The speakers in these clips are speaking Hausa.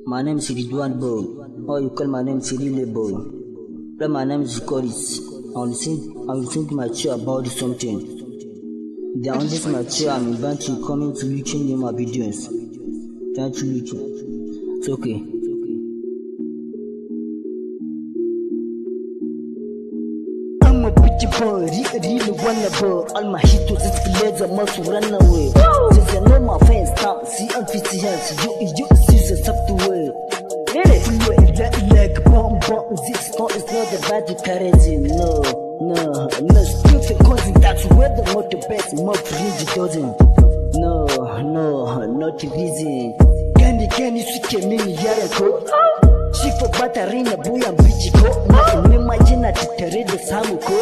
My name is Ridwan Bo, or you call my name Sirile Bo. But my name is Koris. I will think mature about something. They are on this mature. I'm inviting you coming to looking in my videos. Try to look. It's okay. I'm a pretty boy, really wonderful. All my hits is fillets and must run away. Since I know my fans now, see I'm 50 hands. You see the software. Like bomb, this not is not the bad currency. No, stupid causing that's where the motor best more fringe doesn't. No, not easy. Can you switch mini yarako? She for battery na buya mbichi ko. Na imagine titare da samu ko.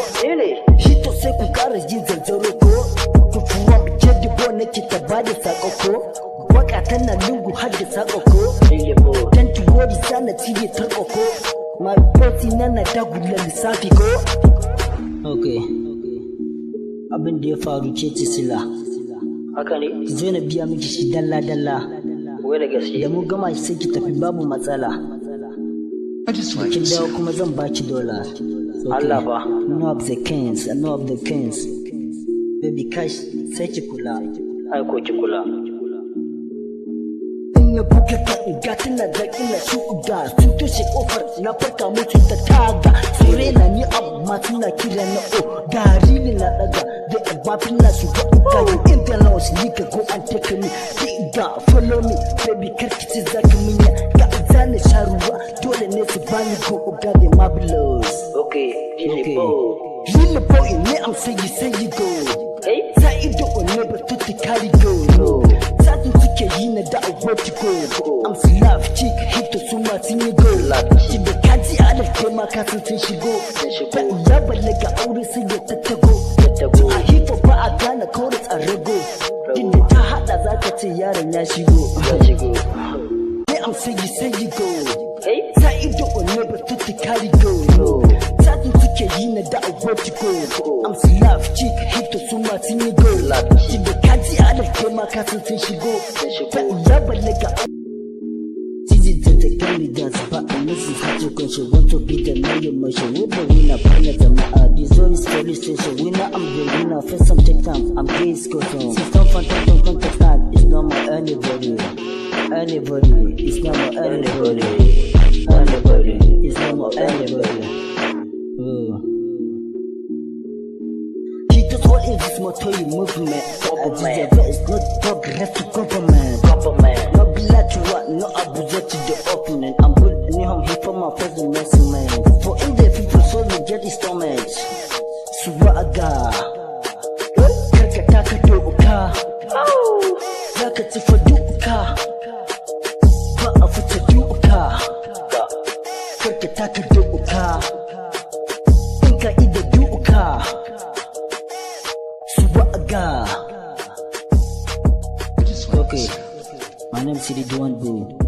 Hito sai ku kara jin zanzaro ko. Ku fuwa jaddi bo nake ta bada sako ko. Waka tana lungu har da sako ko. Dan tuwori sana tiye tarko ko. My bossy nana dagula lissafi ko. Okay. Abin da ya faru ce sila. Haka ne? Ki zo na biya miki shi dalla. Wai da gaske. Da mu gama shi sai ki tafi babu matsala. Kin dawo kuma zan baki $. Allah ba. No of the kings. Baby cash sai ki kula. Ai ko ki kula. Na buga ta gatin na da ina shuga sun toshe kofar na farka mutu ta taga sore na ni amma suna kira na o dari na daga da abafin na su ga you interlaws lika go and take me da follow me baby karkici zaka minya ga zane sharuwa dole ne su bani go ga the marvelous. Okay. Lil boy ne am say you go sai ido ne ba tutti carry go satin suke yi na da go. I'm slave chick hito su ma sun yi go shi da kaji alaf kai ma ka sun shigo ba ya balaga aure sai ya tattago a hito ba a gane chorus a rago din da ta hada zaka ce yaron ya shigo ne am say you go sai ido ne ba tutti carry go satin suke yi na da go. I'm slave chick hito su ma sun yi go shi da kaji alaf kai ma ka sun shigo ba ya balaga dance but this is how you can show want to be the man you must show with the winner planet and this one is police station winner I'm the winner first some take time I'm getting scotton system fantastic contestant it's not my anybody it's not my anybody it's not my anybody he just what is this motor movement it's not progressive government no bilateral no abuja to the opening I'm building home here for my first investment for in the people so they get the stomach suwaga karka taka doka zaka ci fa duka ba a fita duka karka taka doka in ka ida duka suwaga. Okay, my name is Ridwan Bo.